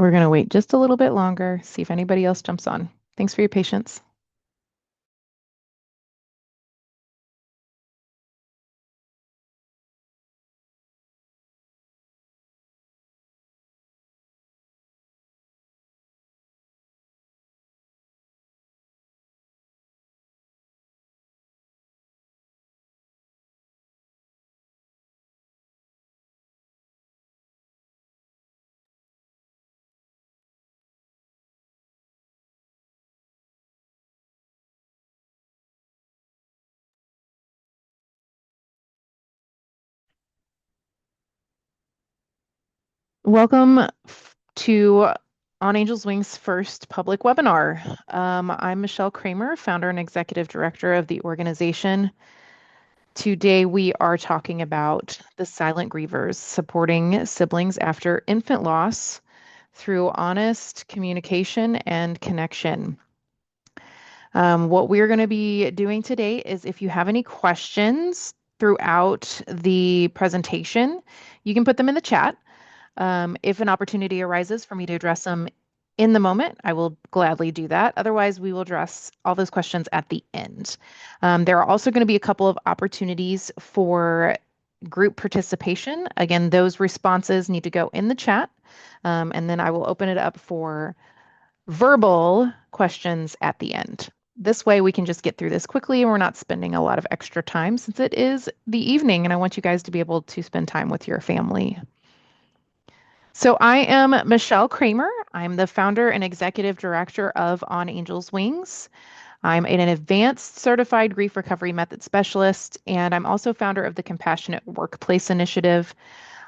We're going to wait just a little bit longer, see if anybody else jumps on. Thanks for your patience. Welcome to On Angel's Wings' first public webinar. I'm Michelle Kramer, founder and executive director of the organization. Today, we are talking about the silent grievers, supporting siblings after infant loss through honest communication and connection. What we're going to be doing today is if you have any questions throughout the presentation, you can put them in the chat. If an opportunity arises for me to address them in the moment, I will gladly do that. Otherwise, we will address all those questions at the end. There are also going to be a couple of opportunities for group participation. Again, those responses need to go in the chat, and then I will open it up for verbal questions at the end. This way, we can just get through this quickly and we're not spending a lot of extra time since it is the evening and I want you guys to be able to spend time with your family. So I am Michelle Kramer. I'm the founder and executive director of On Angel's Wings. I'm an advanced certified grief recovery method specialist, and I'm also founder of the Compassionate Workplace Initiative.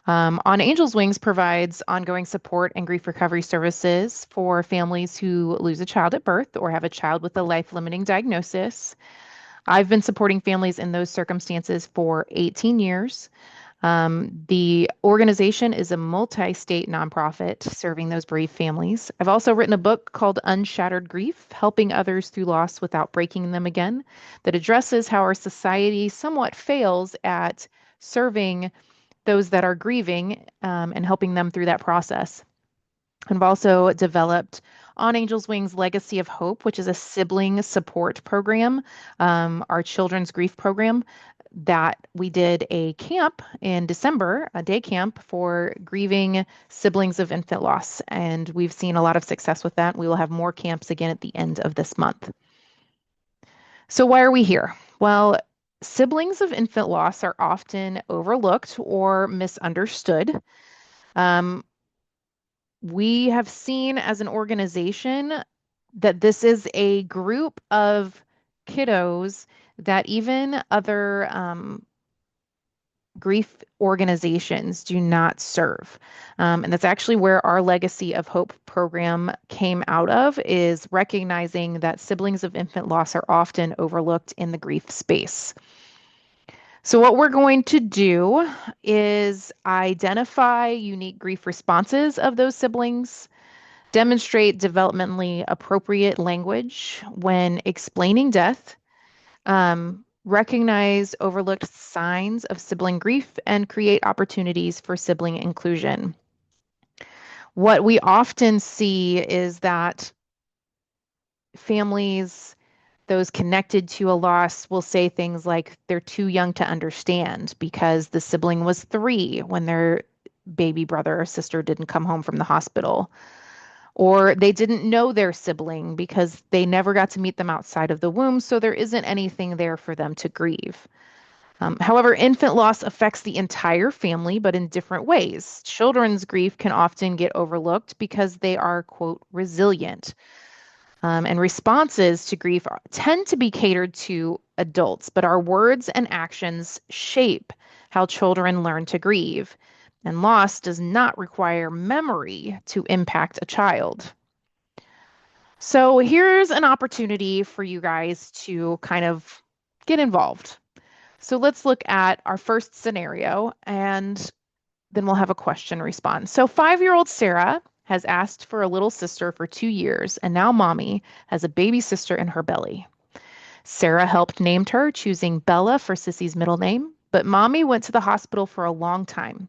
On Angel's Wings provides ongoing support and grief recovery services for families who lose a child at birth or have a child with a life-limiting diagnosis. I've been supporting families in those circumstances for 18 years. The organization is a multi-state nonprofit serving those bereaved families. I've also written a book called Unshattered Grief, Helping Others Through Loss Without Breaking Them Again, that addresses how our society somewhat fails at serving those that are grieving and helping them through that process. I've also developed On Angel's Wings Legacy of Hope, which is a sibling support program, our children's grief program that we did a camp in December, a day camp for grieving siblings of infant loss. And we've seen a lot of success with that. We will have more camps again at the end of this month. So why are we here? Well, siblings of infant loss are often overlooked or misunderstood. Um, we have seen as an organization that this is a group of kiddos that even other grief organizations do not serve. And that's actually where our Legacy of Hope program came out of, is recognizing that siblings of infant loss are often overlooked in the grief space. So what we're going to do is identify unique grief responses of those siblings, demonstrate developmentally appropriate language when explaining death, recognize overlooked signs of sibling grief, and create opportunities for sibling inclusion. What we often see is that families, those connected to a loss, will say things like they're too young to understand because the sibling was 3 when their baby brother or sister didn't come home from the hospital. Or they didn't know their sibling because they never got to meet them outside of the womb, so there isn't anything there for them to grieve. However, infant loss affects the entire family, but in different ways. Children's grief can often get overlooked because they are, quote, resilient. And responses to grief tend to be catered to adults, but our words and actions shape how children learn to grieve. And loss does not require memory to impact a child. So here's an opportunity for you guys to kind of get involved. So let's look at our first scenario and then we'll have a question response. So 5-year-old Sarah has asked for a little sister for 2 years, and now mommy has a baby sister in her belly. Sarah helped name her, choosing Bella for Sissy's middle name, but mommy went to the hospital for a long time.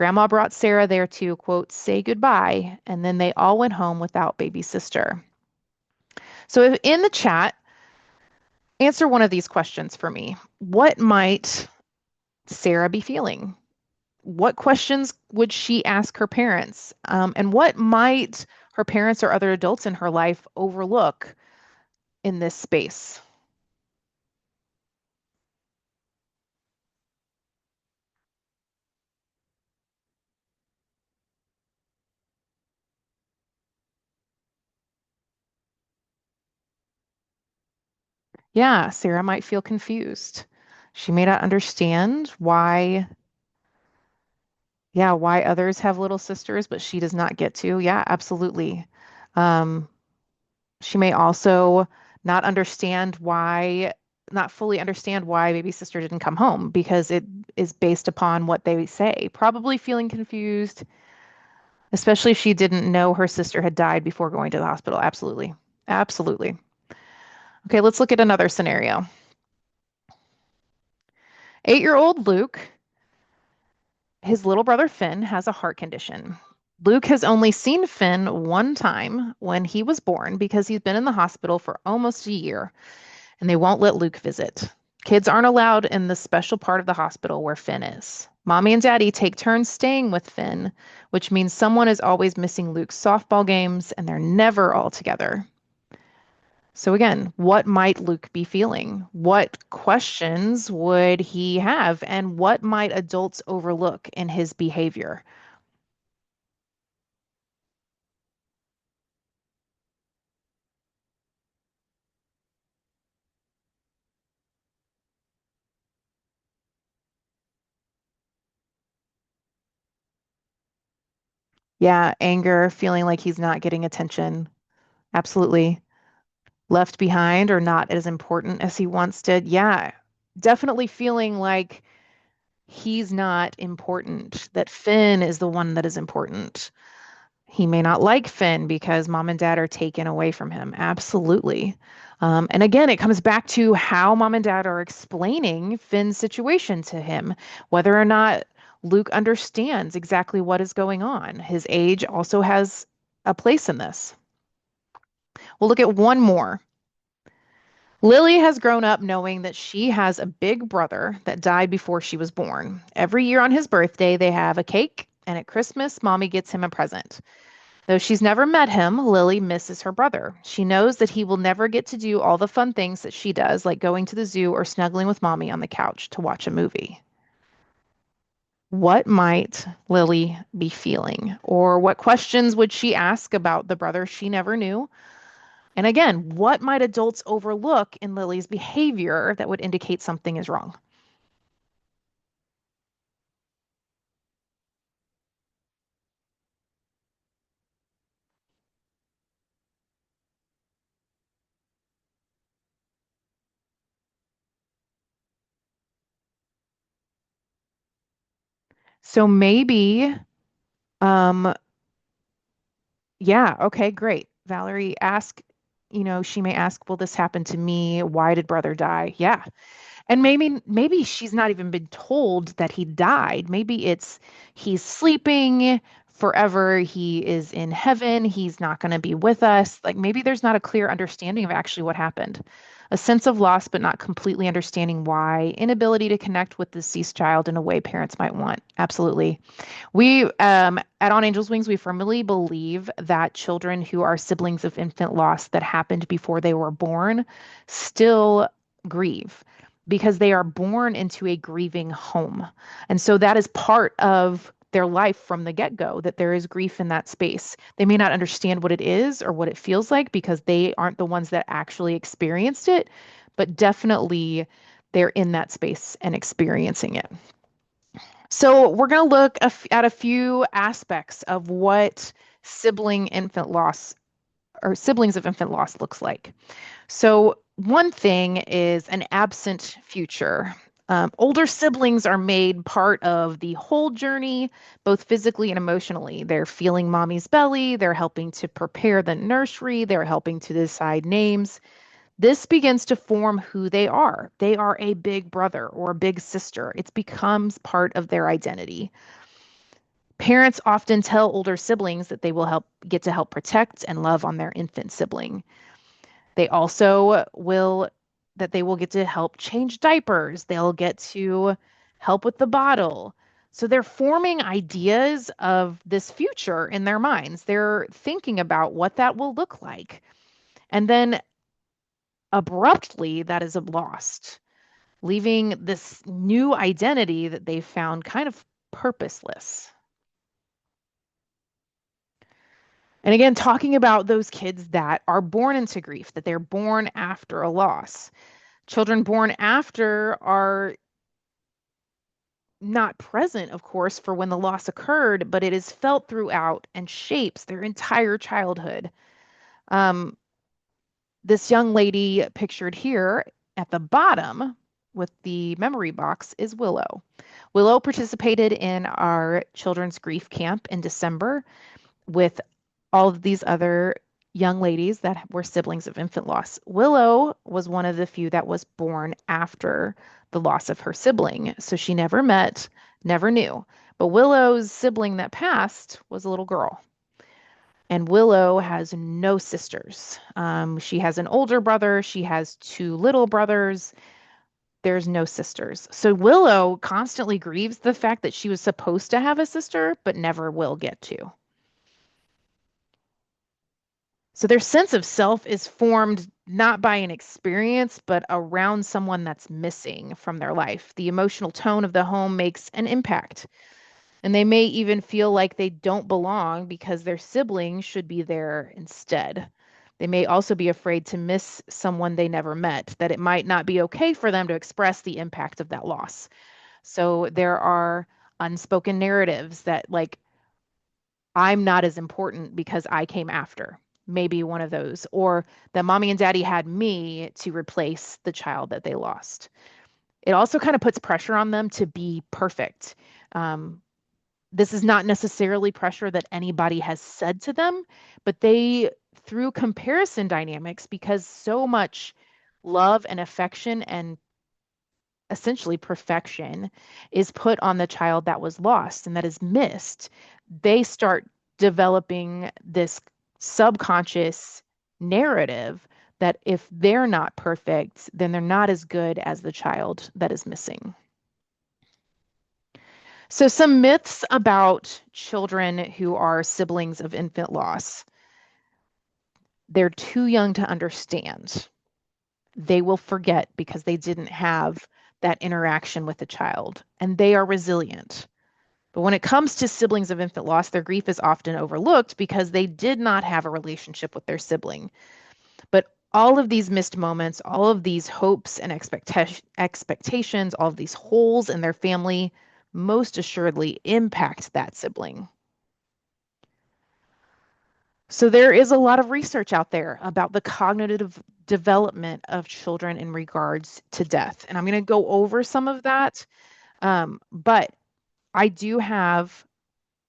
Grandma brought Sarah there to, quote, say goodbye, and then they all went home without baby sister. So if in the chat, answer one of these questions for me. What might Sarah be feeling? What questions would she ask her parents? And what might her parents or other adults in her life overlook in this space? Yeah, Sarah might feel confused. She may not understand why, yeah, why others have little sisters, but she does not get to. Yeah, absolutely. Um, she may also not understand why, not fully understand why baby sister didn't come home because it is based upon what they say. Probably feeling confused, especially if she didn't know her sister had died before going to the hospital. Absolutely. Absolutely. Okay, let's look at another scenario. 8-year-old Luke, his little brother Finn has a heart condition. Luke has only seen Finn one time when he was born because he's been in the hospital for almost a year and they won't let Luke visit. Kids aren't allowed in the special part of the hospital where Finn is. Mommy and Daddy take turns staying with Finn, which means someone is always missing Luke's softball games and they're never all together. So, again, what might Luke be feeling? What questions would he have? And what might adults overlook in his behavior? Yeah, anger, feeling like he's not getting attention. Absolutely. Left behind or not as important as he once did. Yeah, definitely feeling like he's not important, that Finn is the one that is important. He may not like Finn because mom and dad are taken away from him. Absolutely. And again, it comes back to how mom and dad are explaining Finn's situation to him, whether or not Luke understands exactly what is going on. His age also has a place in this. We'll look at one more. Lily has grown up knowing that she has a big brother that died before she was born. Every year on his birthday, they have a cake, and at Christmas, mommy gets him a present. Though she's never met him, Lily misses her brother. She knows that he will never get to do all the fun things that she does, like going to the zoo or snuggling with mommy on the couch to watch a movie. What might Lily be feeling? Or what questions would she ask about the brother she never knew? And again, what might adults overlook in Lily's behavior that would indicate something is wrong? So maybe, um, yeah, okay, great. Valerie, ask, she may ask, will this happen to me? Why did brother die? Yeah. And maybe she's not even been told that he died. Maybe it's he's sleeping forever, he is in heaven, he's not going to be with us. Like maybe there's not a clear understanding of actually what happened. A sense of loss, but not completely understanding why. Inability to connect with the deceased child in a way parents might want. Absolutely. We at On Angels Wings, we firmly believe that children who are siblings of infant loss that happened before they were born still grieve because they are born into a grieving home. And so that is part of their life from the get-go, that there is grief in that space. They may not understand what it is or what it feels like because they aren't the ones that actually experienced it, but definitely they're in that space and experiencing it. So we're going to look at a few aspects of what sibling infant loss or siblings of infant loss looks like. So one thing is an absent future. Older siblings are made part of the whole journey, both physically and emotionally. They're feeling mommy's belly, they're helping to prepare the nursery, they're helping to decide names. This begins to form who they are. They are a big brother or a big sister. It becomes part of their identity. Parents often tell older siblings that they will get to help protect and love on their infant sibling. They also will that they will get to help change diapers. They'll get to help with the bottle. So they're forming ideas of this future in their minds. They're thinking about what that will look like. And then abruptly, that is lost, leaving this new identity that they found kind of purposeless. And again, talking about those kids that are born into grief, that they're born after a loss. Children born after are not present, of course, for when the loss occurred, but it is felt throughout and shapes their entire childhood. Um, this young lady pictured here at the bottom with the memory box is Willow. Willow participated in our children's grief camp in December with all of these other young ladies that were siblings of infant loss. Willow was one of the few that was born after the loss of her sibling. So she never met, never knew. But Willow's sibling that passed was a little girl. And Willow has no sisters. She has an older brother. She has two little brothers. There's no sisters. So Willow constantly grieves the fact that she was supposed to have a sister, but never will get to. So their sense of self is formed not by an experience, but around someone that's missing from their life. The emotional tone of the home makes an impact. And they may even feel like they don't belong because their siblings should be there instead. They may also be afraid to miss someone they never met, that it might not be okay for them to express the impact of that loss. So there are unspoken narratives that, like, I'm not as important because I came after. Maybe one of those, or that mommy and daddy had me to replace the child that they lost. It also kind of puts pressure on them to be perfect. Um, this is not necessarily pressure that anybody has said to them, but they, through comparison dynamics, because so much love and affection and essentially perfection is put on the child that was lost and that is missed, they start developing this subconscious narrative that if they're not perfect, then they're not as good as the child that is missing. So, some myths about children who are siblings of infant loss. They're too young to understand. They will forget because they didn't have that interaction with the child, and they are resilient. But when it comes to siblings of infant loss, their grief is often overlooked because they did not have a relationship with their sibling. But all of these missed moments, all of these hopes and expectations, all of these holes in their family most assuredly impact that sibling. So there is a lot of research out there about the cognitive development of children in regards to death. And I'm going to go over some of that. But I do have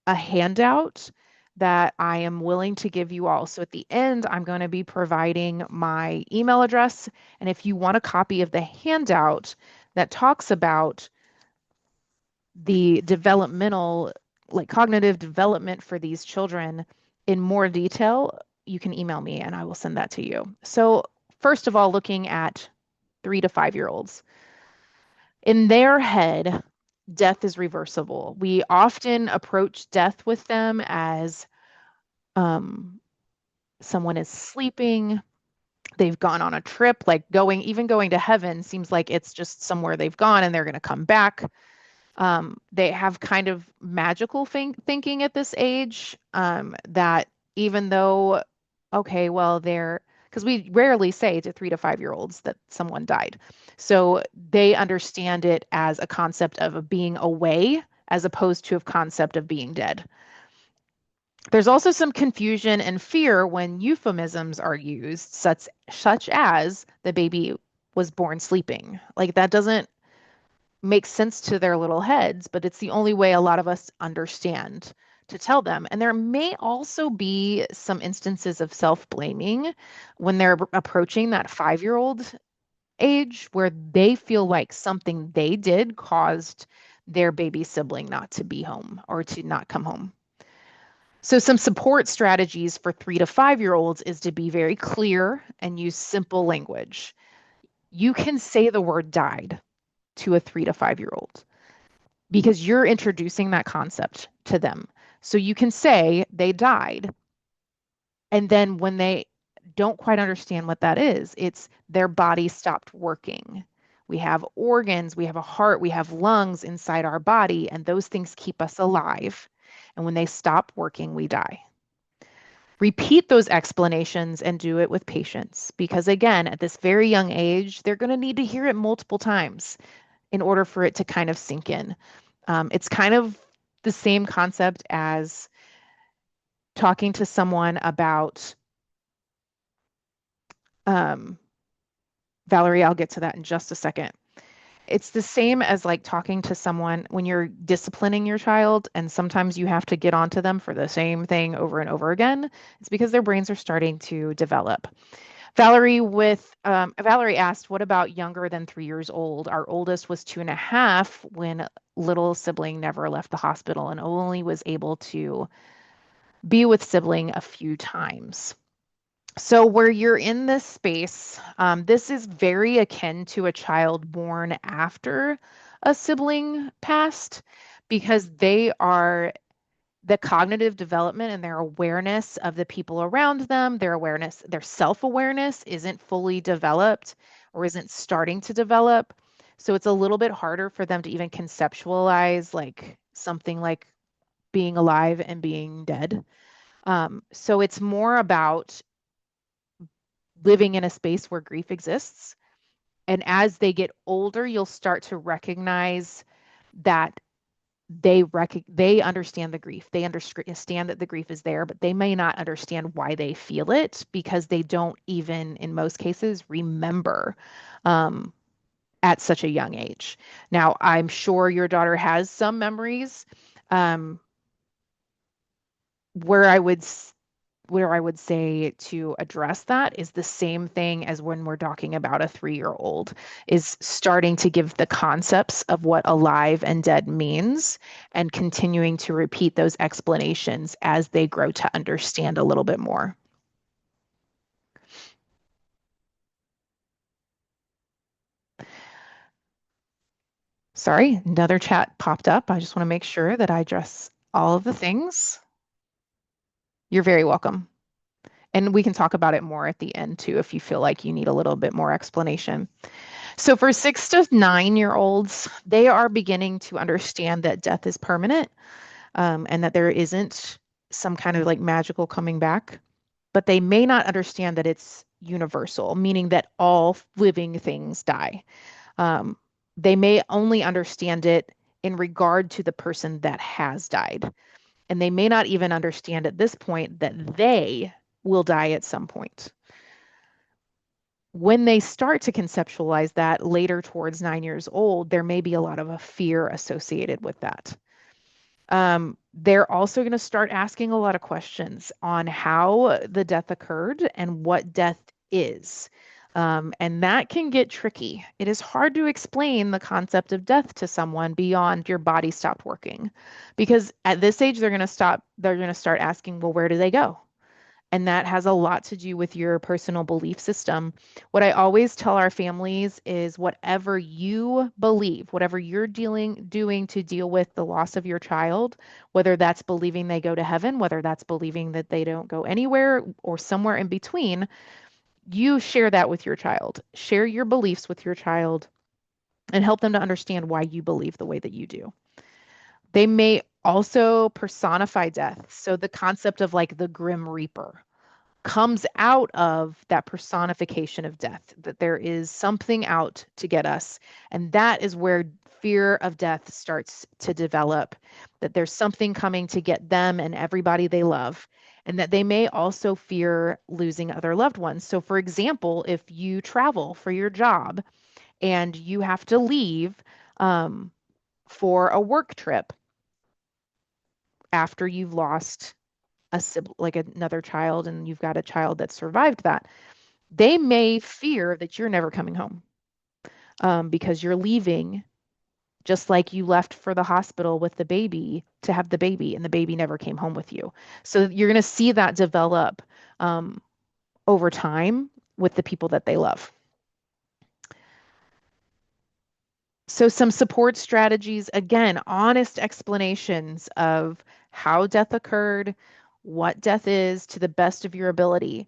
a handout that I am willing to give you all. So at the end, I'm going to be providing my email address. And if you want a copy of the handout that talks about the developmental, like cognitive development for these children in more detail, you can email me and I will send that to you. So, first of all, looking at 3 to 5 year olds, in their head, death is reversible. We often approach death with them as um, someone is sleeping, they've gone on a trip, like even going to heaven seems like it's just somewhere they've gone and they're going to come back. They have kind of magical thinking at this age, that even though, okay, well, because we rarely say to 3 to 5 year olds that someone died. So they understand it as a concept of being away as opposed to a concept of being dead. There's also some confusion and fear when euphemisms are used, such as the baby was born sleeping. Like that doesn't makes sense to their little heads, but it's the only way a lot of us understand to tell them. And there may also be some instances of self-blaming when they're approaching that 5 year old age where they feel like something they did caused their baby sibling not to be home or to not come home. So, some support strategies for 3 to 5 year olds is to be very clear and use simple language. You can say the word died to a 3 to 5 year old because you're introducing that concept to them. So, you can say they died. And then when they don't quite understand what that is, it's their body stopped working. We have organs, we have a heart, we have lungs inside our body, and those things keep us alive. And when they stop working, we die. Repeat those explanations and do it with patience because, again, at this very young age, they're going to need to hear it multiple times in order for it to kind of sink in. It's kind of the same concept as talking to someone about um, Valerie, I'll get to that in just a second. It's the same as like talking to someone when you're disciplining your child, and sometimes you have to get onto them for the same thing over and over again. It's because their brains are starting to develop. Valerie asked, "What about younger than 3 years old? Our oldest was 2.5 when little sibling never left the hospital and only was able to be with sibling a few times." So, where you're in this space, this is very akin to a child born after a sibling passed because they are the cognitive development and their awareness of the people around them, their awareness, their self-awareness isn't fully developed or isn't starting to develop. So, it's a little bit harder for them to even conceptualize like something like being alive and being dead. So, it's more about living in a space where grief exists. And as they get older, you'll start to recognize that they understand the grief. They understand that the grief is there, but they may not understand why they feel it because they don't even, in most cases, remember um, at such a young age. Now, I'm sure your daughter has some memories um, where I would where I would say to address that is the same thing as when we're talking about a 3 year old, is starting to give the concepts of what alive and dead means and continuing to repeat those explanations as they grow to understand a little bit more. Sorry, another chat popped up. I just want to make sure that I address all of the things. You're very welcome. And we can talk about it more at the end too if you feel like you need a little bit more explanation. So for 6 to 9 year olds, they are beginning to understand that death is permanent, and that there isn't some kind of like magical coming back, but they may not understand that it's universal, meaning that all living things die. Um, they may only understand it in regard to the person that has died. And they may not even understand at this point that they will die at some point. When they start to conceptualize that later towards 9 years old, there may be a lot of a fear associated with that. They're also going to start asking a lot of questions on how the death occurred and what death is. And that can get tricky. It is hard to explain the concept of death to someone beyond your body stopped working. Because at this age, they're going to start asking, well, where do they go? And that has a lot to do with your personal belief system. What I always tell our families is whatever you believe, whatever you're doing to deal with the loss of your child, whether that's believing they go to heaven, whether that's believing that they don't go anywhere or somewhere in between, you share that with your child. Share your beliefs with your child and help them to understand why you believe the way that you do. They may also personify death. So the concept of like the Grim Reaper comes out of that personification of death, that there is something out to get us. And that is where fear of death starts to develop, that there's something coming to get them and everybody they love, and that they may also fear losing other loved ones. So, for example, if you travel for your job and you have to leave um, for a work trip after you've lost like another child and you've got a child that survived that, they may fear that you're never coming home because you're leaving just like you left for the hospital with the baby to have the baby and the baby never came home with you. So you're going to see that develop um, over time with the people that they love. So, some support strategies, again, honest explanations of how death occurred, what death is to the best of your ability,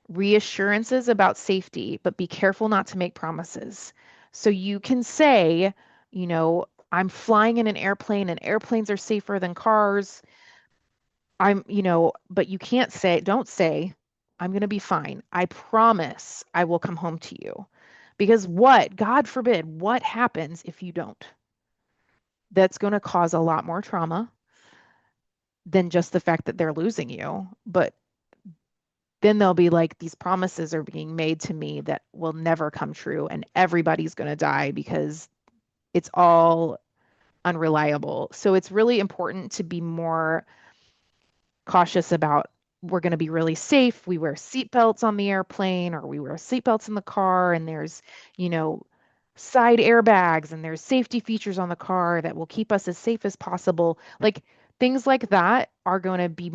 reassurances about safety, but be careful not to make promises. So, you can say, you know, I'm flying in an airplane and airplanes are safer than cars. But you can't say, don't say, I'm going to be fine. I promise I will come home to you. Because what, God forbid, what happens if you don't? That's going to cause a lot more trauma than just the fact that they're losing you. But then they'll be like, these promises are being made to me that will never come true, and everybody's going to die because it's all unreliable. So it's really important to be more cautious about we're going to be really safe. We wear seatbelts on the airplane or we wear seatbelts in the car, and there's, you know, side airbags and there's safety features on the car that will keep us as safe as possible. Like things like that are going to be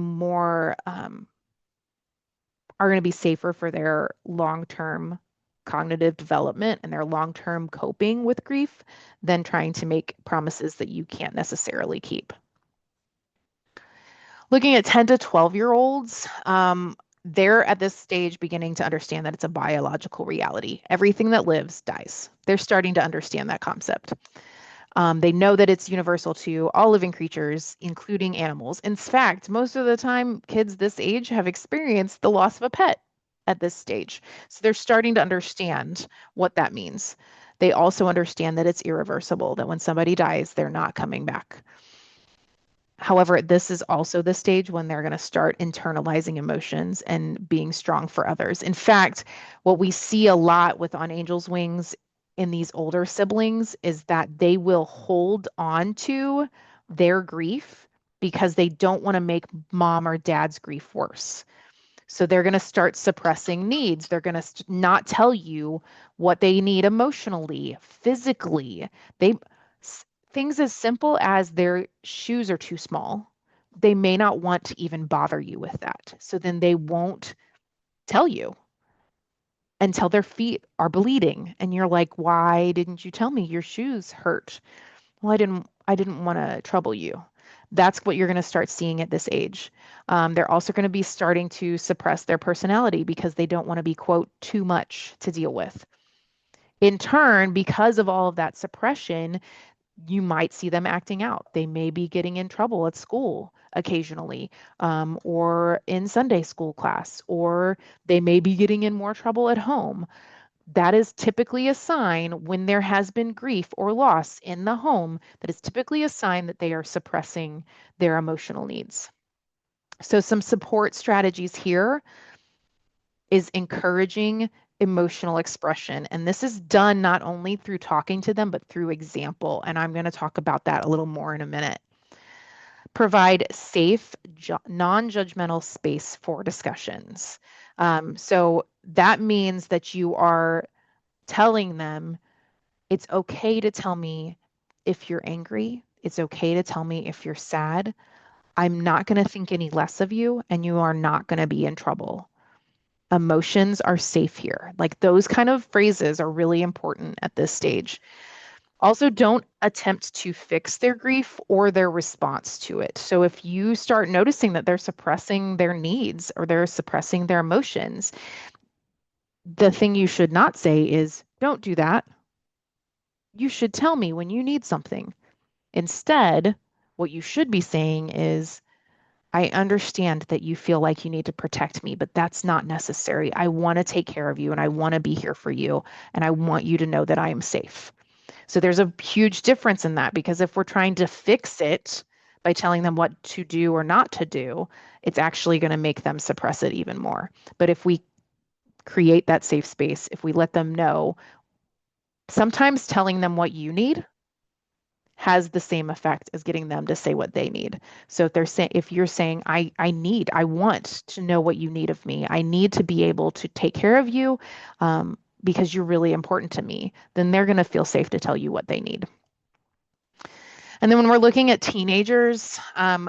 safer for their long-term cognitive development and their long-term coping with grief than trying to make promises that you can't necessarily keep. Looking at 10 to 12-year-olds, they're at this stage beginning to understand that it's a biological reality. Everything that lives dies. They're starting to understand that concept. They know that it's universal to all living creatures, including animals. In fact, most of the time, kids this age have experienced the loss of a pet at this stage. So they're starting to understand what that means. They also understand that it's irreversible, that when somebody dies, they're not coming back. However, this is also the stage when they're going to start internalizing emotions and being strong for others. In fact, what we see a lot with On Angel's Wings in these older siblings is that they will hold on to their grief because they don't want to make mom or dad's grief worse. So they're going to start suppressing needs. They're going to not tell you what they need emotionally, physically. They things as simple as their shoes are too small. They may not want to even bother you with that. So then they won't tell you until their feet are bleeding and you're like, "Why didn't you tell me your shoes hurt?" Well, I didn't want to trouble you. That's what you're going to start seeing at this age. They're also going to be starting to suppress their personality because they don't want to be, quote, too much to deal with. In turn, because of all of that suppression, you might see them acting out. They may be getting in trouble at school occasionally, or in Sunday school class, or they may be getting in more trouble at home. That is typically a sign when there has been grief or loss in the home, that is typically a sign that they are suppressing their emotional needs. So, some support strategies here is encouraging emotional expression. And this is done not only through talking to them, but through example. And I'm going to talk about that a little more in a minute. Provide safe, non judgmental space for discussions. So that means that you are telling them it's okay to tell me if you're angry. It's okay to tell me if you're sad. I'm not going to think any less of you, and you are not going to be in trouble. Emotions are safe here. Like those kind of phrases are really important at this stage. Also, don't attempt to fix their grief or their response to it. So, if you start noticing that they're suppressing their needs or they're suppressing their emotions, the thing you should not say is, don't do that. You should tell me when you need something. Instead, what you should be saying is, I understand that you feel like you need to protect me, but that's not necessary. I want to take care of you and I want to be here for you. And I want you to know that I am safe. So there's a huge difference in that because if we're trying to fix it by telling them what to do or not to do, it's actually going to make them suppress it even more. But if we create that safe space, if we let them know, sometimes telling them what you need has the same effect as getting them to say what they need. So if you're saying, I want to know what you need of me. I need to be able to take care of you because you're really important to me, then they're going to feel safe to tell you what they need. And then when we're looking at teenagers,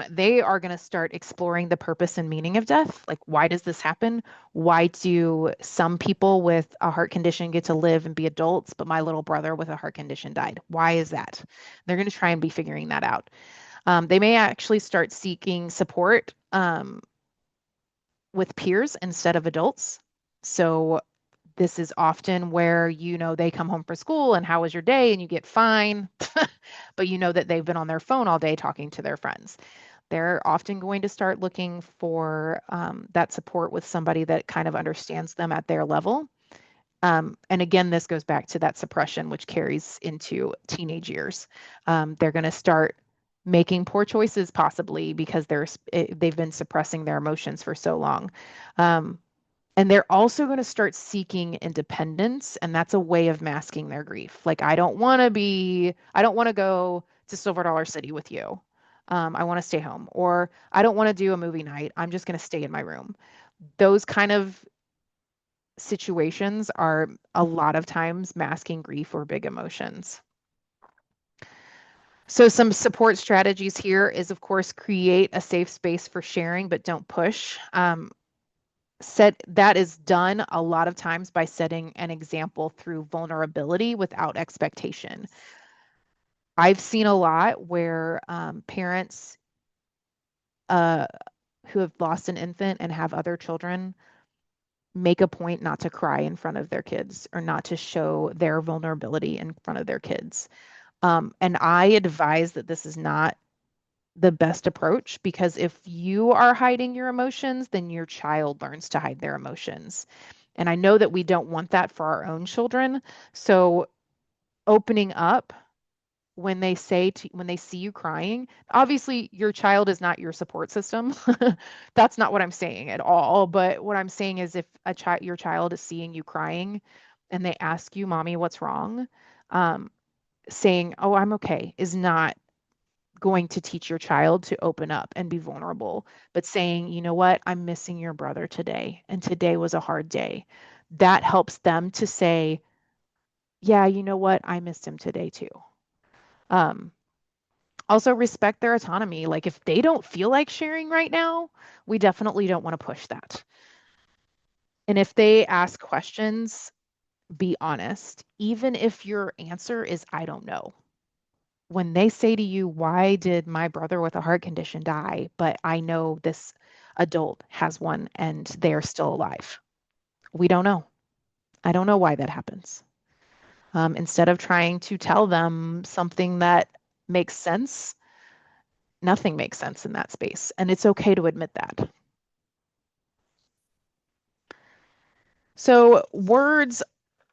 they are going to start exploring the purpose and meaning of death. Like, why does this happen? Why do some people with a heart condition get to live and be adults, but my little brother with a heart condition died? Why is that? They're going to try and be figuring that out. They may actually start seeking support with peers instead of adults. So this is often where they come home from school and how was your day and you get fine, but you know that they've been on their phone all day talking to their friends. They're often going to start looking for that support with somebody that kind of understands them at their level. And again, this goes back to that suppression, which carries into teenage years. They're going to start making poor choices, possibly because they've been suppressing their emotions for so long. Um, and they're also going to start seeking independence, and that's a way of masking their grief. Like, I don't want to go to Silver Dollar City with you. I want to stay home, or I don't want to do a movie night. I'm just going to stay in my room. Those kind of situations are a lot of times masking grief or big emotions. So some support strategies here is, of course, create a safe space for sharing, but don't push. That is done a lot of times by setting an example through vulnerability without expectation. I've seen a lot where parents uh, who have lost an infant and have other children make a point not to cry in front of their kids or not to show their vulnerability in front of their kids. And I advise that this is not the best approach, because if you are hiding your emotions, then your child learns to hide their emotions. And I know that we don't want that for our own children. So opening up when they see you crying, obviously your child is not your support system. That's not what I'm saying at all. But what I'm saying is, if your child is seeing you crying and they ask you, "Mommy, what's wrong?" Um, saying, "Oh, I'm okay," is not going to teach your child to open up and be vulnerable. But saying, "You know what? I'm missing your brother today, and today was a hard day." That helps them to say, "Yeah, you know what? I missed him today too." Um, Also respect their autonomy. Like, if they don't feel like sharing right now, we definitely don't want to push that. And if they ask questions, be honest, even if your answer is, "I don't know." When they say to you, "Why did my brother with a heart condition die? But I know this adult has one and they're still alive." We don't know. I don't know why that happens. Instead of trying to tell them something that makes sense, nothing makes sense in that space. And it's okay to admit that. So, words,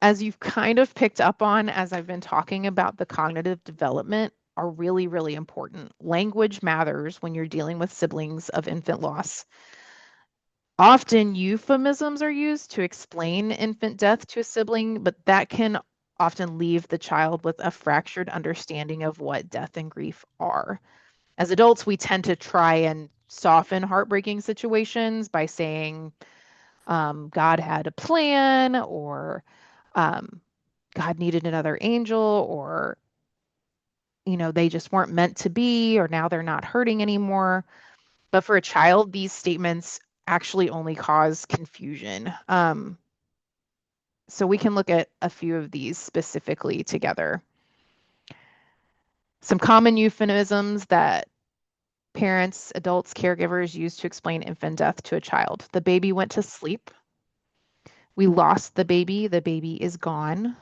as you've kind of picked up on as I've been talking about the cognitive development, are really, really important. Language matters when you're dealing with siblings of infant loss. Often euphemisms are used to explain infant death to a sibling, but that can often leave the child with a fractured understanding of what death and grief are. As adults, we tend to try and soften heartbreaking situations by saying, God had a plan, or um, God needed another angel, or they just weren't meant to be, or now they're not hurting anymore. But for a child, these statements actually only cause confusion. So we can look at a few of these specifically together. Some common euphemisms that parents, adults, caregivers use to explain infant death to a child: the baby went to sleep. We lost the baby is gone.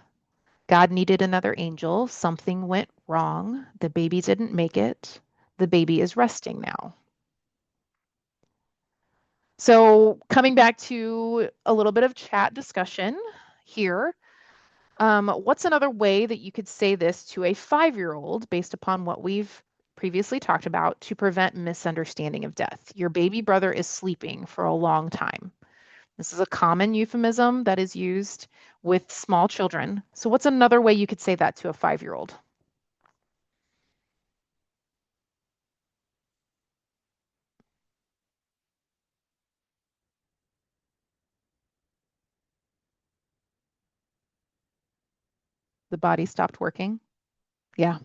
God needed another angel. Something went wrong. The baby didn't make it. The baby is resting now. So, coming back to a little bit of chat discussion here, what's another way that you could say this to a 5-year-old based upon what we've previously talked about to prevent misunderstanding of death? Your baby brother is sleeping for a long time. This is a common euphemism that is used with small children. So, what's another way you could say that to a 5-year-old? The body stopped working. Yeah.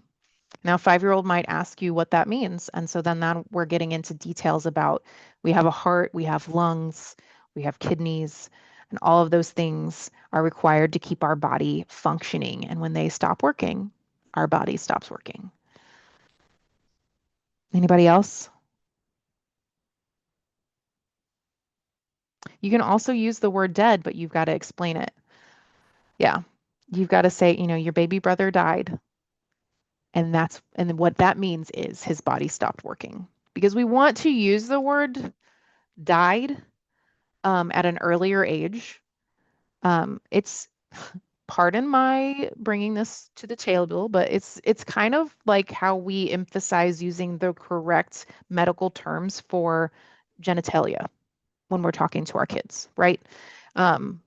Now, 5-year-old might ask you what that means. And so then we're getting into details about we have a heart, we have lungs, we have kidneys, and all of those things are required to keep our body functioning. And when they stop working, our body stops working. Anybody else? You can also use the word dead, but you've got to explain it. Yeah. You've got to say, your baby brother died. And what that means is his body stopped working. Because we want to use the word died at an earlier age. It's pardon my bringing this to the table, but it's kind of like how we emphasize using the correct medical terms for genitalia when we're talking to our kids, right?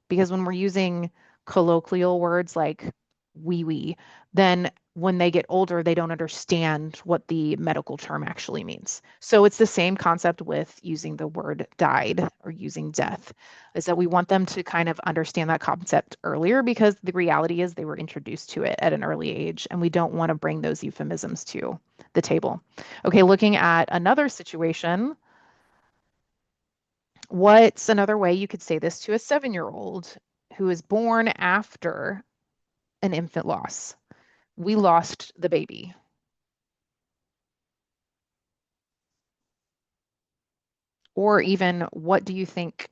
Because when we're using colloquial words like wee wee, then when they get older, they don't understand what the medical term actually means. So it's the same concept with using the word died or using death, is that we want them to kind of understand that concept earlier because the reality is they were introduced to it at an early age, and we don't want to bring those euphemisms to the table. Okay, looking at another situation. What's another way you could say this to a 7-year-old who is born after an infant loss? We lost the baby. Or even, what do you think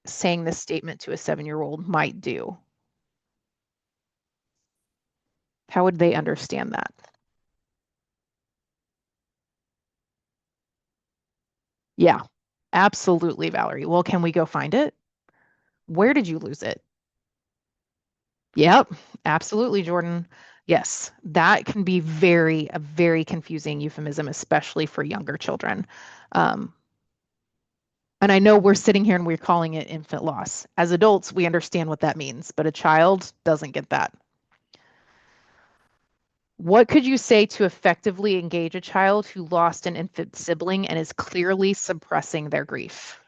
saying this statement to a 7-year-old might do? How would they understand that? Yeah, absolutely, Valerie. Well, can we go find it? Where did you lose it? Yep, absolutely, Jordan. Yes, that can be a very confusing euphemism, especially for younger children. Um, And I know we're sitting here and we're calling it infant loss. As adults, we understand what that means, but a child doesn't get that. What could you say to effectively engage a child who lost an infant sibling and is clearly suppressing their grief?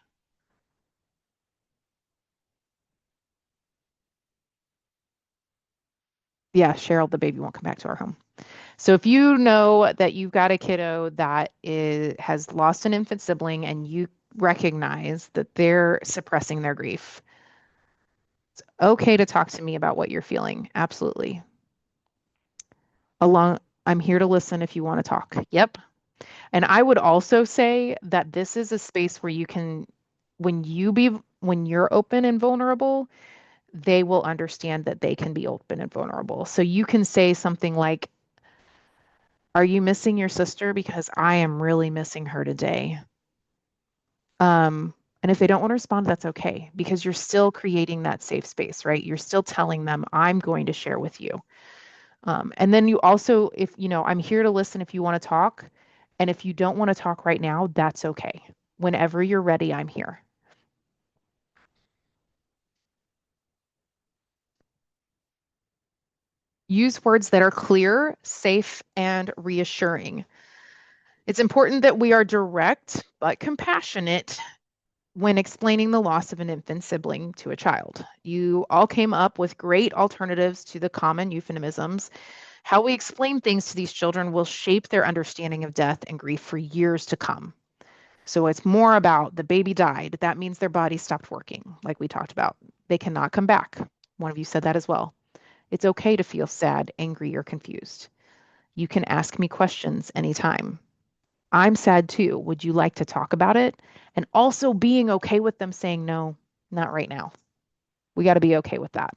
Yeah, Cheryl, the baby won't come back to our home. So if you know that you've got a kiddo that has lost an infant sibling and you recognize that they're suppressing their grief, okay to talk to me about what you're feeling. Absolutely. Along, I'm here to listen if you want to talk. Yep. And I would also say that this is a space where you can, when you're open and vulnerable, they will understand that they can be open and vulnerable. So you can say something like, "Are you missing your sister? Because I am really missing her today." And if they don't want to respond, that's okay because you're still creating that safe space, right? You're still telling them, "I'm going to share with you." And then you also, if I'm here to listen if you want to talk. And if you don't want to talk right now, that's okay. Whenever you're ready, I'm here. Use words that are clear, safe, and reassuring. It's important that we are direct but compassionate when explaining the loss of an infant sibling to a child. You all came up with great alternatives to the common euphemisms. How we explain things to these children will shape their understanding of death and grief for years to come. So it's more about the baby died. That means their body stopped working, like we talked about. They cannot come back. One of you said that as well. It's okay to feel sad, angry, or confused. You can ask me questions anytime. I'm sad too. Would you like to talk about it? And also being okay with them saying, no, not right now. We got to be okay with that.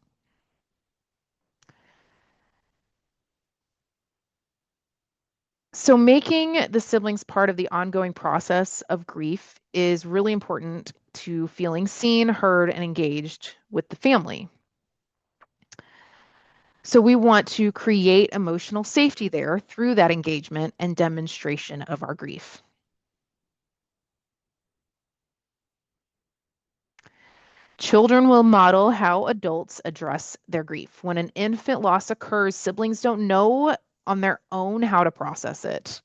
So, making the siblings part of the ongoing process of grief is really important to feeling seen, heard, and engaged with the family. So, we want to create emotional safety there through that engagement and demonstration of our grief. Children will model how adults address their grief. When an infant loss occurs, siblings don't know on their own how to process it.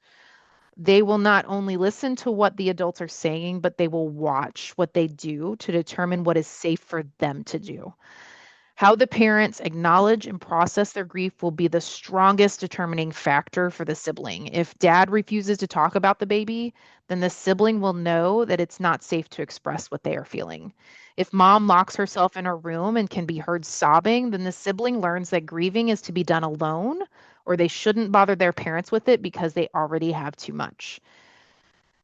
They will not only listen to what the adults are saying, but they will watch what they do to determine what is safe for them to do. How the parents acknowledge and process their grief will be the strongest determining factor for the sibling. If dad refuses to talk about the baby, then the sibling will know that it's not safe to express what they are feeling. If mom locks herself in her room and can be heard sobbing, then the sibling learns that grieving is to be done alone, or they shouldn't bother their parents with it because they already have too much.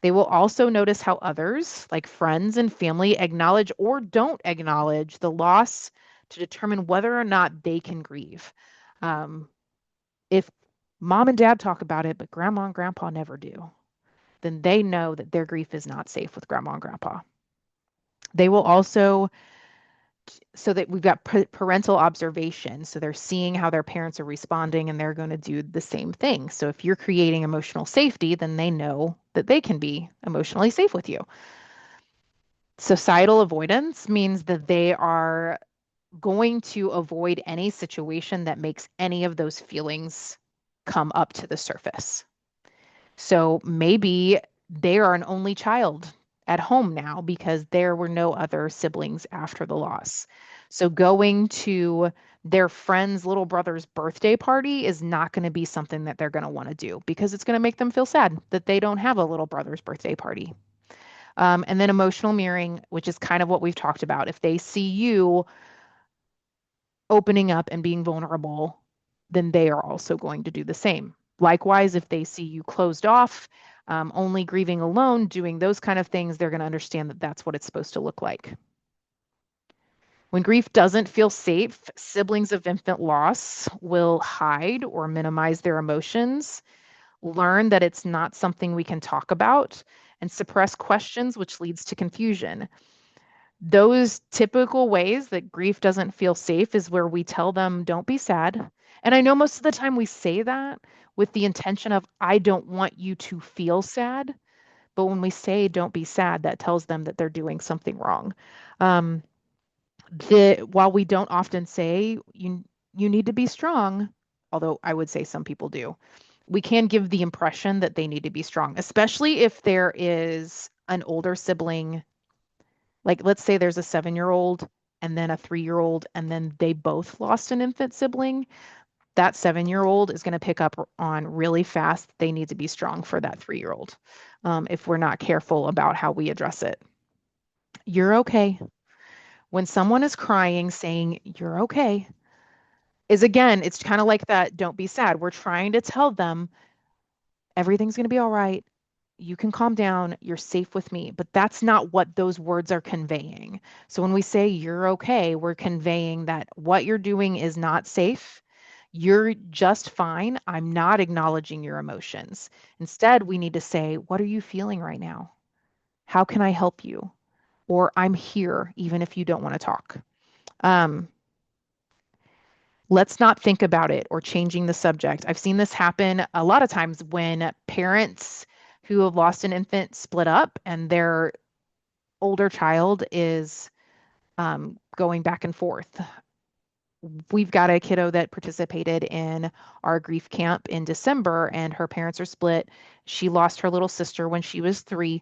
They will also notice how others, like friends and family, acknowledge or don't acknowledge the loss to determine whether or not they can grieve. Um, if mom and dad talk about it, but grandma and grandpa never do, then they know that their grief is not safe with grandma and grandpa. They will also, so that we've got parental observation. So they're seeing how their parents are responding and they're going to do the same thing. So if you're creating emotional safety, then they know that they can be emotionally safe with you. Societal avoidance means that they are going to avoid any situation that makes any of those feelings come up to the surface. So maybe they are an only child at home now because there were no other siblings after the loss. So going to their friend's little brother's birthday party is not going to be something that they're going to want to do because it's going to make them feel sad that they don't have a little brother's birthday party. And then emotional mirroring, which is kind of what we've talked about. If they see you opening up and being vulnerable, then they are also going to do the same. Likewise, if they see you closed off, only grieving alone, doing those kind of things, they're going to understand that that's what it's supposed to look like. When grief doesn't feel safe, siblings of infant loss will hide or minimize their emotions, learn that it's not something we can talk about, and suppress questions, which leads to confusion. Those typical ways that grief doesn't feel safe is where we tell them, don't be sad. And I know most of the time we say that with the intention of, I don't want you to feel sad. But when we say, don't be sad, that tells them that they're doing something wrong. Um, while we don't often say, you need to be strong, although I would say some people do, we can give the impression that they need to be strong, especially if there is an older sibling. Like, let's say there's a 7-year-old and then a 3-year-old, and then they both lost an infant sibling. That 7-year-old is going to pick up on really fast. They need to be strong for that 3-year-old if we're not careful about how we address it. You're okay. When someone is crying, saying, you're okay, is again, it's kind of like that, don't be sad. We're trying to tell them everything's going to be all right. You can calm down. You're safe with me. But that's not what those words are conveying. So when we say you're okay, we're conveying that what you're doing is not safe. You're just fine. I'm not acknowledging your emotions. Instead, we need to say, what are you feeling right now? How can I help you? Or I'm here, even if you don't want to talk. Um, let's not think about it or changing the subject. I've seen this happen a lot of times when parents who have lost an infant split up and their older child is going back and forth. We've got a kiddo that participated in our grief camp in December, and her parents are split. She lost her little sister when she was 3.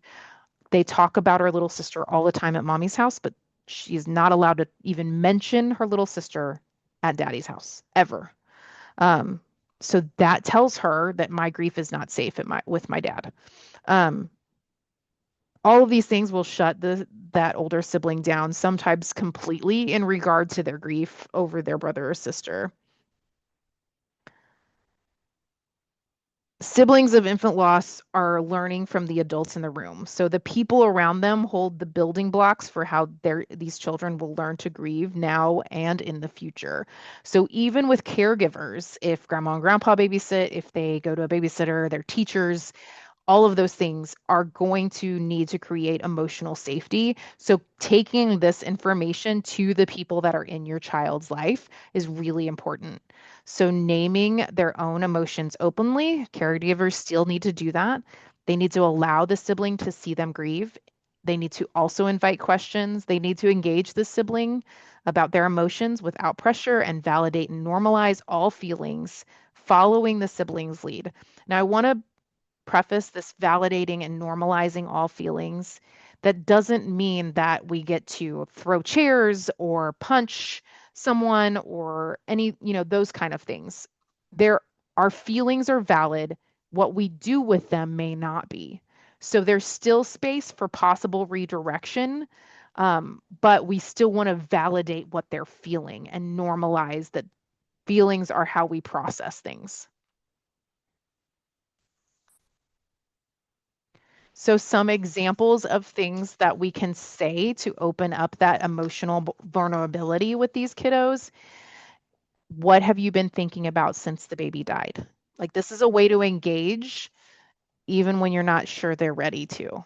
They talk about her little sister all the time at mommy's house, but she's not allowed to even mention her little sister at daddy's house ever. Um, so that tells her that my grief is not safe with my dad. Um, all of these things will shut that older sibling down, sometimes completely in regard to their grief over their brother or sister. Siblings of infant loss are learning from the adults in the room. So the people around them hold the building blocks for how these children will learn to grieve now and in the future. So even with caregivers, if grandma and grandpa babysit, if they go to a babysitter, their teachers, all of those things are going to need to create emotional safety. So taking this information to the people that are in your child's life is really important. So naming their own emotions openly, caregivers still need to do that. They need to allow the sibling to see them grieve. They need to also invite questions. They need to engage the sibling about their emotions without pressure and validate and normalize all feelings following the sibling's lead. Now, I want to preface this validating and normalizing all feelings. That doesn't mean that we get to throw chairs or punch someone or any, those kind of things. There, our feelings are valid. What we do with them may not be. So there's still space for possible redirection, but we still want to validate what they're feeling and normalize that feelings are how we process things. So, some examples of things that we can say to open up that emotional vulnerability with these kiddos. What have you been thinking about since the baby died? Like, this is a way to engage even when you're not sure they're ready to.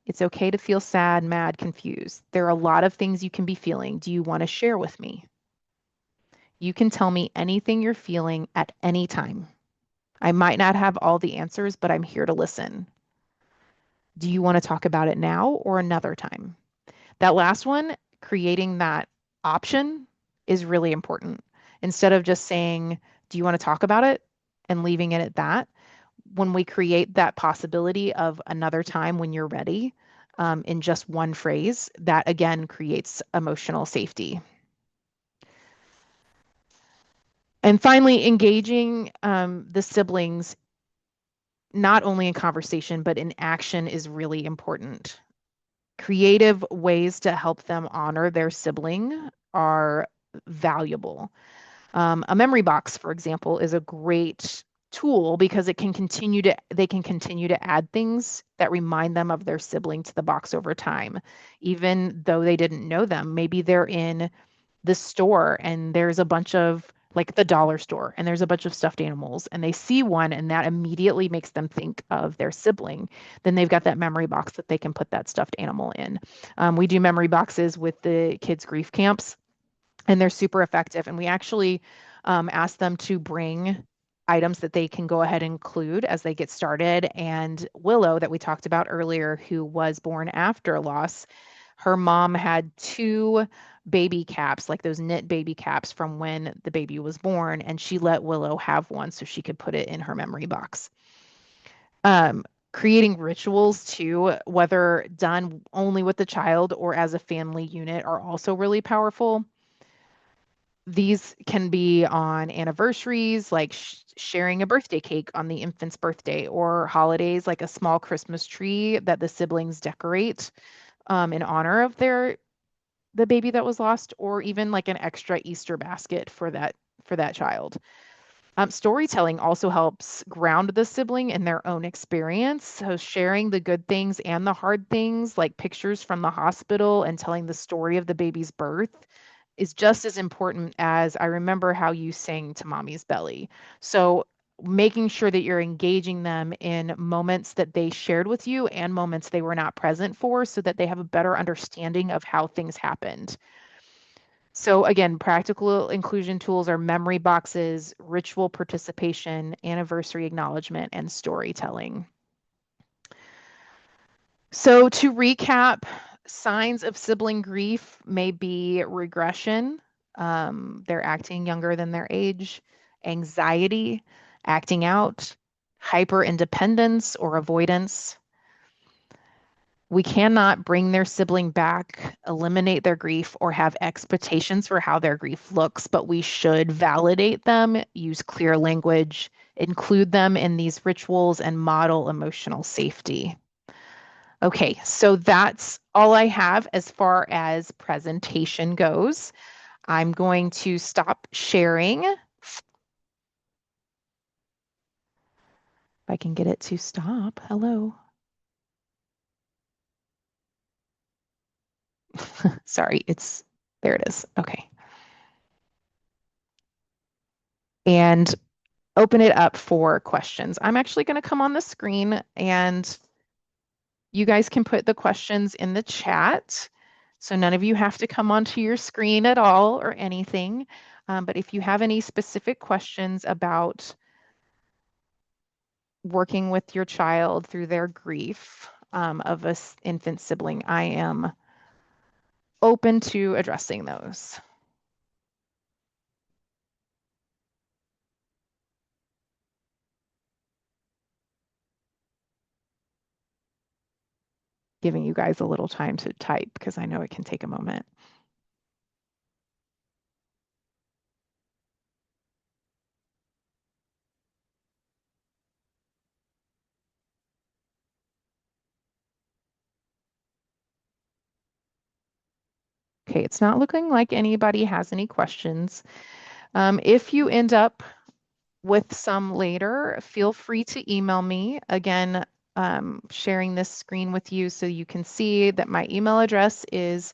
It's okay to feel sad, mad, confused. There are a lot of things you can be feeling. Do you want to share with me? You can tell me anything you're feeling at any time. I might not have all the answers, but I'm here to listen. Do you want to talk about it now or another time? That last one, creating that option is really important. Instead of just saying, do you want to talk about it and leaving it at that, when we create that possibility of another time when you're ready in just one phrase, that again creates emotional safety. And finally, engaging the siblings not only in conversation, but in action is really important. Creative ways to help them honor their sibling are valuable. A memory box, for example, is a great tool because they can continue to add things that remind them of their sibling to the box over time, even though they didn't know them. Maybe they're in the store and there's a bunch of like the dollar store and there's a bunch of stuffed animals and they see one and that immediately makes them think of their sibling. Then they've got that memory box that they can put that stuffed animal in. We do memory boxes with the kids' grief camps and they're super effective. And we actually ask them to bring items that they can go ahead and include as they get started. And Willow, that we talked about earlier, who was born after loss, her mom had two baby caps, like those knit baby caps from when the baby was born, and she let Willow have one so she could put it in her memory box. Creating rituals too, whether done only with the child or as a family unit, are also really powerful. These can be on anniversaries, like sharing a birthday cake on the infant's birthday, or holidays, like a small Christmas tree that the siblings decorate in honor of the baby that was lost, or even like an extra Easter basket for that child. Storytelling also helps ground the sibling in their own experience. So, sharing the good things and the hard things, like pictures from the hospital and telling the story of the baby's birth, is just as important as I remember how you sang to mommy's belly. So, making sure that you're engaging them in moments that they shared with you and moments they were not present for so that they have a better understanding of how things happened. So again, practical inclusion tools are memory boxes, ritual participation, anniversary acknowledgement, and storytelling. So to recap, signs of sibling grief may be regression. They're acting younger than their age, anxiety, acting out, hyper independence or avoidance. We cannot bring their sibling back, eliminate their grief, or have expectations for how their grief looks, but we should validate them, use clear language, include them in these rituals, and model emotional safety. Okay, so that's all I have as far as presentation goes. I'm going to stop sharing. If I can get it to stop. Hello. Sorry, there it is. Okay. And open it up for questions. I'm actually going to come on the screen and you guys can put the questions in the chat. So none of you have to come onto your screen at all or anything. But if you have any specific questions about working with your child through their grief of an infant sibling, I am open to addressing those. Giving you guys a little time to type because I know it can take a moment. Okay, it's not looking like anybody has any questions. If you end up with some later, feel free to email me. Again, sharing this screen with you so you can see that my email address is,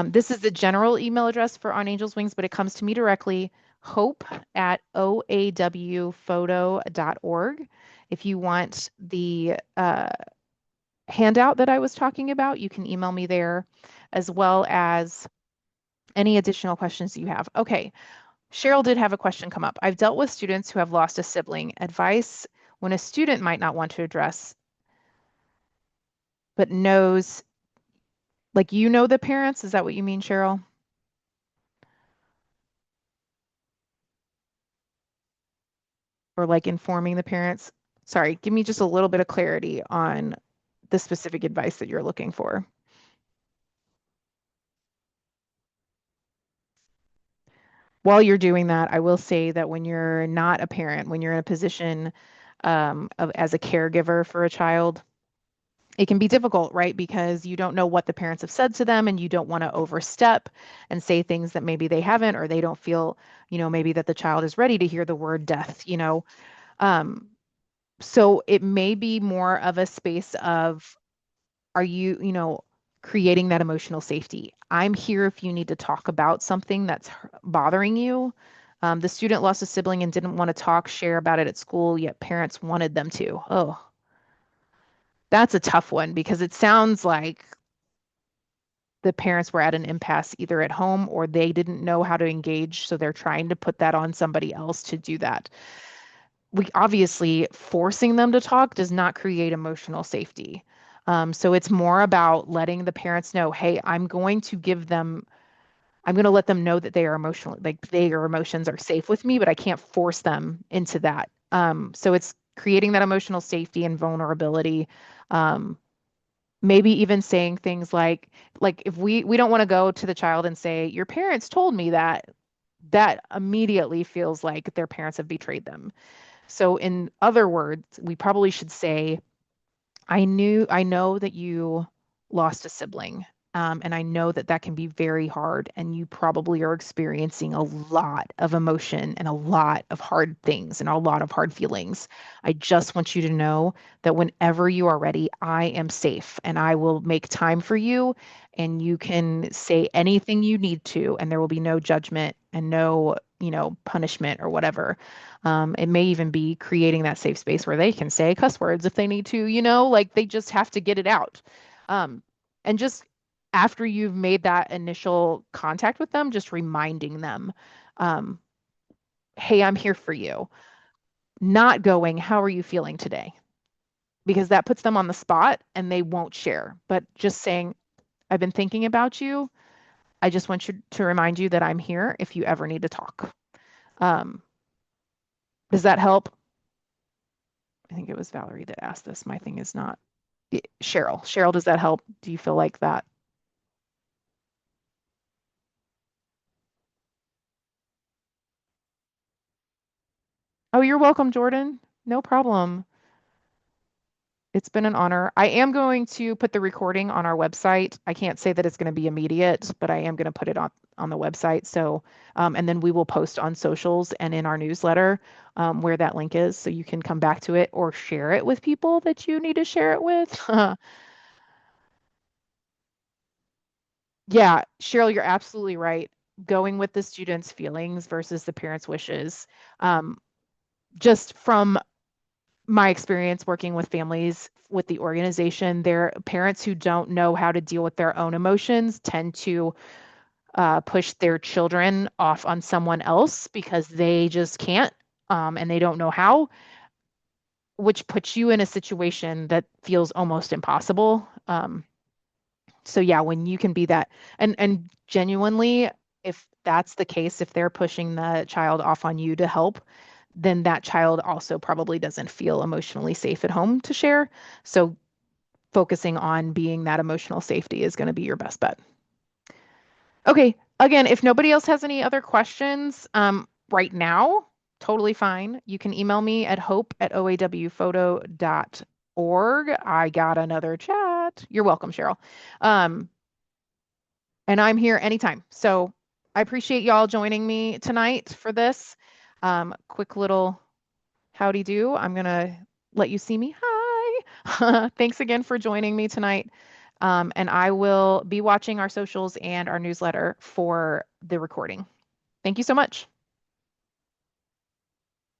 this is the general email address for On Angels Wings, but it comes to me directly, hope@oawphoto.org. If you want the handout that I was talking about, you can email me there, as well as any additional questions you have. Okay, Cheryl did have a question come up. I've dealt with students who have lost a sibling. Advice when a student might not want to address, but knows, like you know the parents, is that what you mean, Cheryl? Or like informing the parents? Sorry, give me just a little bit of clarity on the specific advice that you're looking for. While you're doing that, I will say that when you're not a parent, when you're in a position as a caregiver for a child, it can be difficult, right? Because you don't know what the parents have said to them and you don't want to overstep and say things that maybe they haven't, or they don't feel, maybe that the child is ready to hear the word death. Um, so it may be more of a space of, are you creating that emotional safety? I'm here if you need to talk about something that's bothering you. The student lost a sibling and didn't want to share about it at school, yet parents wanted them to. Oh, that's a tough one because it sounds like the parents were at an impasse either at home or they didn't know how to engage. So they're trying to put that on somebody else to do that. We obviously forcing them to talk does not create emotional safety. So it's more about letting the parents know, hey, I'm going to let them know that they are emotional, like their emotions are safe with me, but I can't force them into that. So it's creating that emotional safety and vulnerability. Um, Maybe even saying things like if we don't want to go to the child and say your parents told me that immediately feels like their parents have betrayed them. So in other words, we probably should say, I know that you lost a sibling. And I know that that can be very hard, and you probably are experiencing a lot of emotion and a lot of hard things and a lot of hard feelings. I just want you to know that whenever you are ready, I am safe and I will make time for you, and you can say anything you need to, and there will be no judgment and no, punishment or whatever. It may even be creating that safe space where they can say cuss words if they need to, like they just have to get it out. Um, and just after you've made that initial contact with them, just reminding them, um, hey, I'm here for you. Not going, how are you feeling today? Because that puts them on the spot and they won't share. But just saying, I've been thinking about you. I just want you to remind you that I'm here if you ever need to talk. Um, does that help? I think it was Valerie that asked this. My thing is not. Cheryl. Cheryl, does that help? Do you feel like that? Oh, you're welcome, Jordan. No problem. It's been an honor. I am going to put the recording on our website. I can't say that it's going to be immediate, but I am going to put it on the website. So, and then we will post on socials and in our newsletter where that link is, so you can come back to it or share it with people that you need to share it with. Yeah, Cheryl, you're absolutely right. Going with the student's feelings versus the parents' wishes. Um, just from my experience working with families with the organization, their parents who don't know how to deal with their own emotions tend to push their children off on someone else because they just can't, and they don't know how, which puts you in a situation that feels almost impossible. So yeah, when you can be that, and genuinely, if that's the case, if they're pushing the child off on you to help, then that child also probably doesn't feel emotionally safe at home to share. So focusing on being that emotional safety is going to be your best bet. Okay, again, if nobody else has any other questions, right now, totally fine. You can email me at hope@oawphoto.org. I got another chat. You're welcome, Cheryl. Um, And I'm here anytime. So I appreciate y'all joining me tonight for this. Quick little howdy do. I'm going to let you see me. Hi. Thanks again for joining me tonight. And I will be watching our socials and our newsletter for the recording. Thank you so much.